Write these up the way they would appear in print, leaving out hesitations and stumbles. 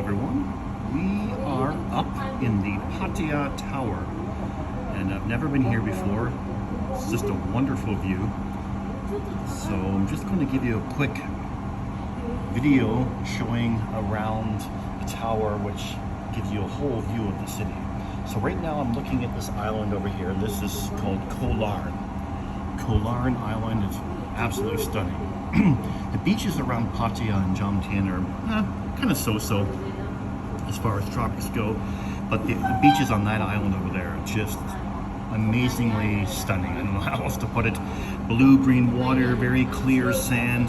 everyone. We are up in the Pattaya Tower, and I've never been here before. It's just a wonderful view. So I'm just going to give you a quick video showing around the tower, which gives you a whole view of the city. So right now I'm looking at this island over here. This is called Koh Larn. Koh Larn Island is absolutely stunning. The beaches around Pattaya and Jomtien are kind of so-so as far as tropics go, but the beaches on that island over there are just amazingly stunning. I don't know how else to put it. Blue-green water, very clear sand.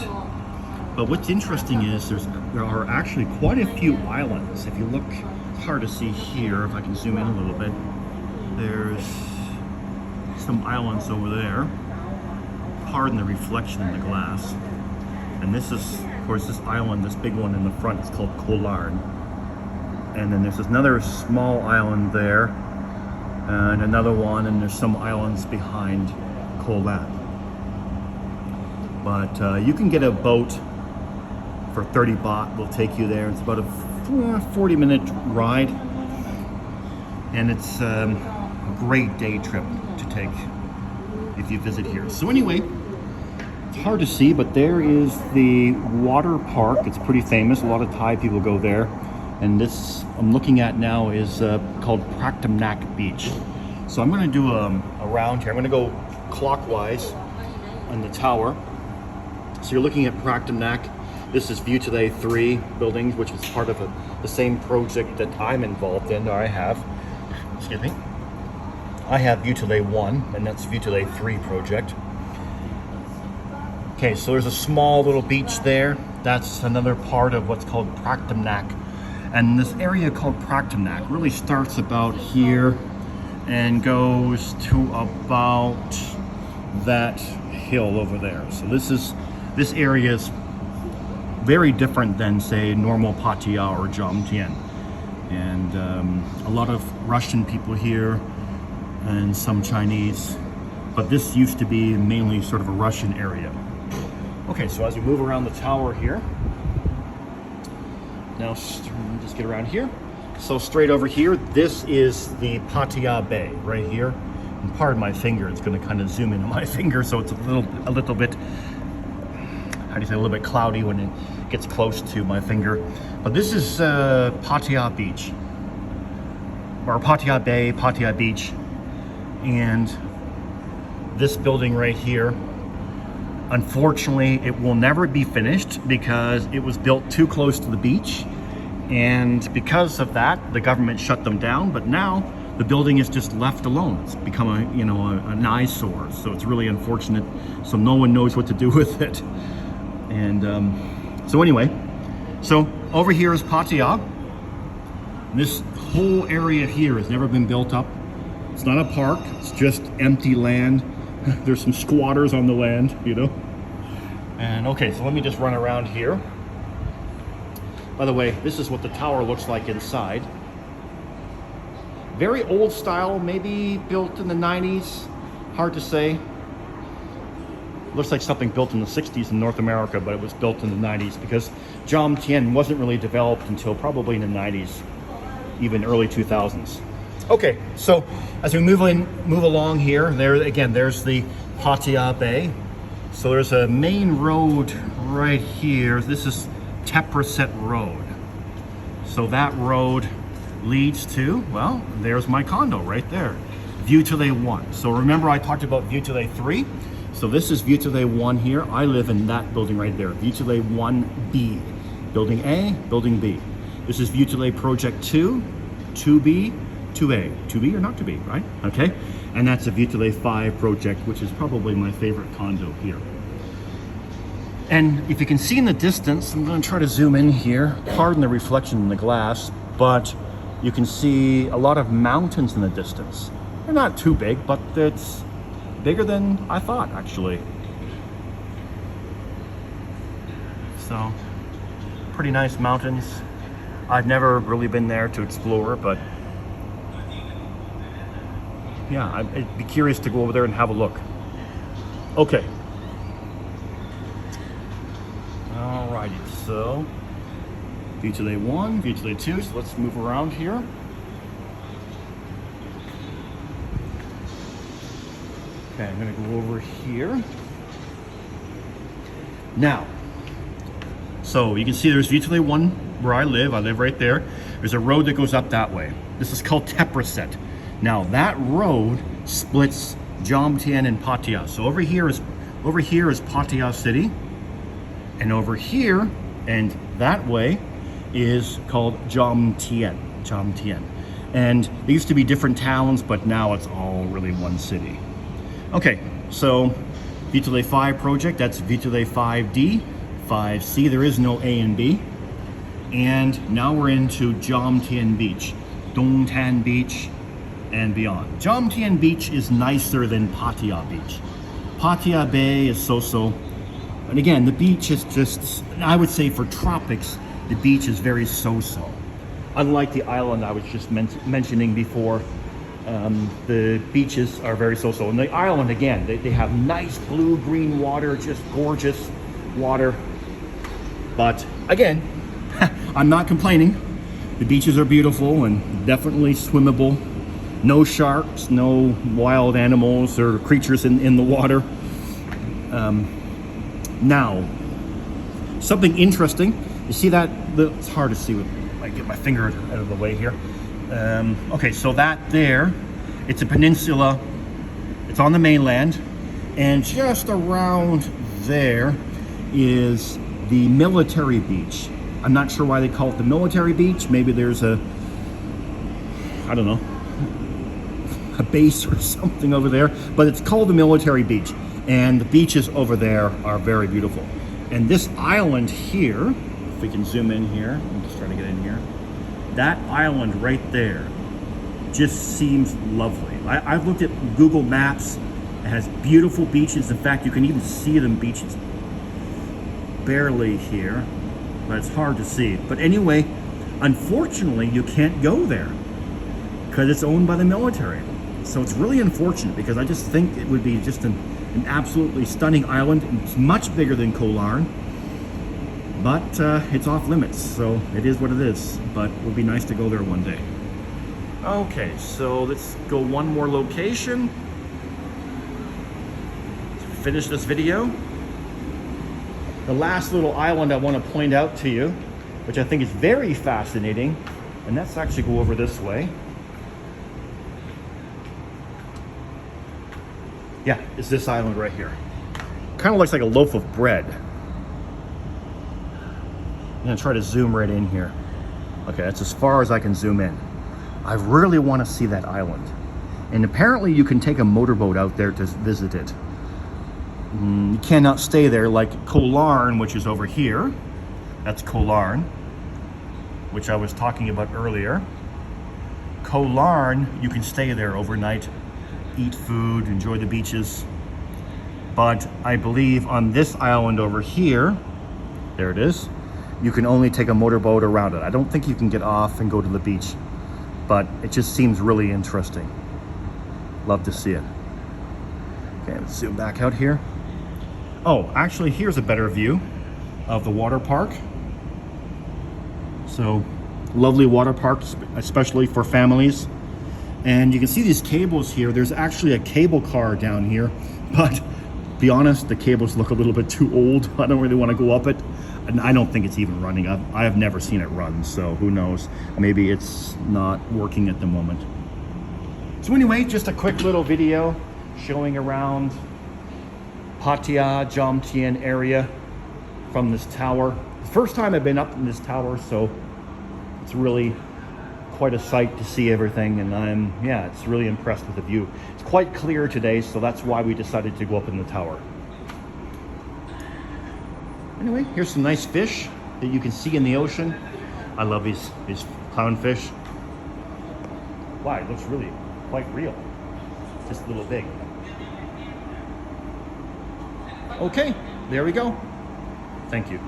But what's interesting is there are actually quite a few islands. If you look, it's hard to see here, if I can zoom in a little bit. There's some islands over there. Pardon the reflection in the glass. And this is, of course, this island, this big one in the front is called Koh Larn. And then there's another small island there, and another one, and there's some islands behind Koh Larn. But you can get a boat for 30 baht, will take you there. It's about a 40-minute ride, and it's a great day trip to take if you visit here. So anyway, it's hard to see, but there is the water park. It's pretty famous. A lot of Thai people go there. And this I'm looking at now is called Pratumnak Beach. So I'm going to do a round here. I'm going to go clockwise on the tower. So you're looking at Pratumnak. This is View Talay 3 buildings, which is part of the same project that I'm involved in, or I have. Excuse me. I have View Talay 1, and that's View Talay 3 project. Okay, so there's a small little beach there. That's another part of what's called Pratumnak. And this area called Pratumnak really starts about here and goes to about that hill over there. So this area is very different than, say, normal Pattaya or Jomtien. And a lot of Russian people here and some Chinese, but this used to be mainly sort of a Russian area. Okay, so as we move around the tower here, now just get around here. So straight over here, this is the Pattaya Bay right here. And pardon my finger, it's going to kind of zoom into my finger, so it's a little bit, how do you say, a little bit cloudy when it gets close to my finger. But this is Pattaya Beach, or Pattaya Bay, Pattaya Beach, and this building right here. Unfortunately, it will never be finished because it was built too close to the beach, and because of that, the government shut them down. But now the building is just left alone. It's become an eyesore, so it's really unfortunate. So no one knows what to do with it. And so anyway, so over here is Pattaya. This whole area here has never been built up. It's not a park. It's just empty land. There's some squatters on the land, you know. And okay, so let me just run around here. By the way, this is what the tower looks like inside. Very old style, maybe built in the 90s. Hard to say. Looks like something built in the 60s in North America, but it was built in the 90s because Jomtien wasn't really developed until probably in the 90s, even early 2000s. Okay, so as we move along here, there's the Pattaya Bay. So there's a main road right here. This is Thepprasit Road. So that road leads to, well, there's my condo right there, View Talay 1. So remember I talked about View Talay 3? So this is View Talay 1 here. I live in that building right there, View Talay 1B. Building A, Building B. This is View Talay Project 2, 2B, 2A. 2B or not 2B, right? Okay. And that's a View Talay 5 project, which is probably my favorite condo here. And if you can see in the distance, I'm going to try to zoom in here. Pardon the reflection in the glass, but you can see a lot of mountains in the distance. They're not too big, but it's bigger than I thought, actually. So, pretty nice mountains. I've never really been there to explore, but yeah, I'd be curious to go over there and have a look. Okay. Alrighty, so View Talay 1, View Talay 2. So let's move around here. Okay, I'm gonna go over here. Now, so you can see there's View Talay 1 where I live right there. There's a road that goes up that way. This is called Thepprasit. Now that road splits Jomtien and Pattaya. So over here is Pattaya City, and over here and that way is called Jomtien. And they used to be different towns, but now it's all really one city. Okay, so View Talay 5 project, that's View Talay 5D, 5C, there is no A and B. And now we're into Jomtien Beach, Dongtan Beach, and beyond. Jomtien Beach is nicer than Pattaya Beach. Pattaya Bay is so-so. And again, the beach is just, I would say for tropics, the beach is very so-so. Unlike the island I was just mentioning before, the beaches are very so-so. And the island, again, they have nice blue-green water, just gorgeous water. But again, I'm not complaining. The beaches are beautiful and definitely swimmable. No sharks, no wild animals or creatures in the water. Now, something interesting. You see that? It's hard to see with, I get my finger out of the way here. Okay, so that there, it's a peninsula. It's on the mainland, and just around there is the military beach. I'm not sure why they call it the military beach. Maybe there's a, I don't know, a base or something over there, but it's called the military beach, and the beaches over there are very beautiful. And this island here, if we can zoom in here, I'm just trying to get in here, that island right there just seems lovely. I've looked at Google Maps. It has beautiful beaches. In fact, you can even see them beaches barely here, but it's hard to see. But anyway, unfortunately, you can't go there because it's owned by the military. So it's really unfortunate, because I just think it would be just an absolutely stunning island. It's much bigger than Koh Larn, but it's off limits, so it is what it is. But it would be nice to go there one day. Okay, so let's go one more location to finish this video. The last little island I want to point out to you, which I think is very fascinating, and let's actually go over this way. Yeah, it's this island right here. Kind of looks like a loaf of bread. I'm gonna try to zoom right in here. Okay, that's as far as I can zoom in. I really want to see that island. And apparently you can take a motorboat out there to visit it. You cannot stay there like Koh Larn, which is over here. That's Koh Larn, which I was talking about earlier. Koh Larn, you can stay there overnight, eat food, enjoy the beaches. But I believe on this island over here, there it is, you can only take a motorboat around it. I don't think you can get off and go to the beach, but it just seems really interesting. Love to see it. Okay, let's zoom back out here. Oh, actually, here's a better view of the water park. So, lovely water park, especially for families. And you can see these cables here. There's actually a cable car down here, but to be honest, the cables look a little bit too old. I don't really want to go up it, and I don't think it's even running. I have never seen it run, so who knows? Maybe it's not working at the moment. So anyway, just a quick little video showing around Pattaya, Jomtien area from this tower. The first time I've been up in this tower, so it's really quite a sight to see everything, and it's really impressed with the view. It's quite clear today, so that's why we decided to go up in the tower. Anyway, here's some nice fish that you can see in the ocean. I love these clownfish. Wow, it looks really quite real. Just a little big. Okay, there we go. Thank you.